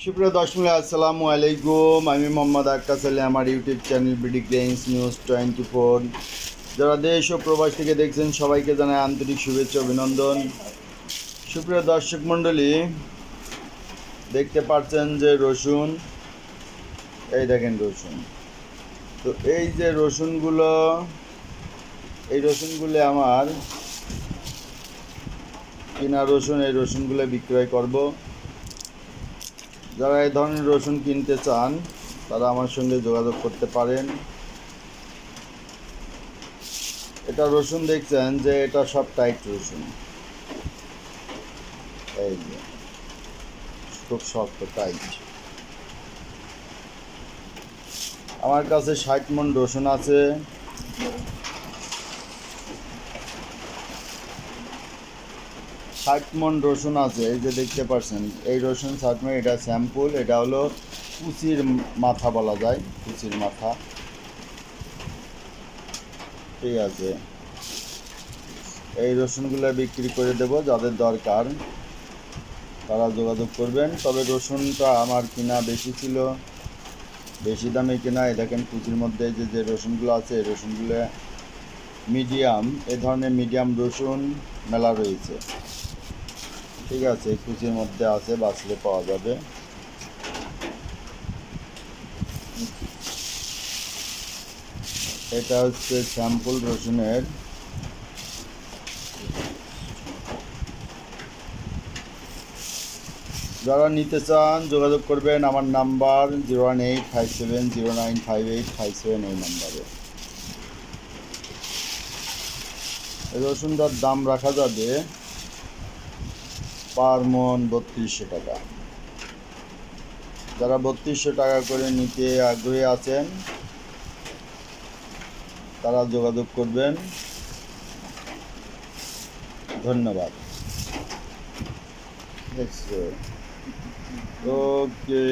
সুপ্রিয় দর্শক আসসালামু আলাইকুম। আমি মোহাম্মদ আক্কাস আলী, আমার YouTube channel BD grains news 24। যারা দেশ ও প্রবাস থেকে দেখছেন সবাইকে জানাই আন্তরিক শুভেচ্ছা অভিনন্দন। সুপ্রিয় দর্শক মণ্ডলী, দেখতে পাচ্ছেন যে রসুন, এই দেখেন রসুন। তো এই যে রসুনগুলো, এই রসুনগুলো আমার কিনা রসুন, এই রসুনগুলো বিক্রয় করব। যারা এই ধরনের রসুন কিনতে চান তারা আমার সঙ্গে যোগাযোগ করতে পারেন। এটা রসুন দেখছেন যে এটা সব টাইট রসুন, এই যে খুব শক্ত টাইট। আমার কাছে 60 মণ রসুন আছে। রসুন আছে, এই যে দেখতে পাচ্ছেন এই রসুন 60 মণ। এটা স্যাম্পল, এটা হলো কুচির মাথা বলা যায়, কুচির মাথা। ঠিক আছে, এই রসুনগুলো বিক্রি করে দেব। যাদের দরকার তারা যোগাযোগ করবেন। তবে রসুনটা আমার কিনা বেশি ছিল, বেশি দামে কেনা। এই দেখেন কুচির মধ্যে যে রসুনগুলো আছে, এই রসুনগুলো মিডিয়াম, এ ধরনের মিডিয়াম রসুন মেলা রয়েছে। ঠিক আছে, কুচির মধ্যে আছে, বাছলে পাওয়া যাবে। এটা হচ্ছে স্যাম্পল রসুনের। যারা নিতে চান যোগাযোগ করবেন আমার নাম্বার 01857095857, এই নাম্বারে। রসুনটার দাম রাখা যাবে পার মণ 3200 টাকা। যারা 3200 টাকা করে নিতে আগ্রহী আছেন তারা যোগাযোগ করবেন। ধন্যবাদ। ওকে।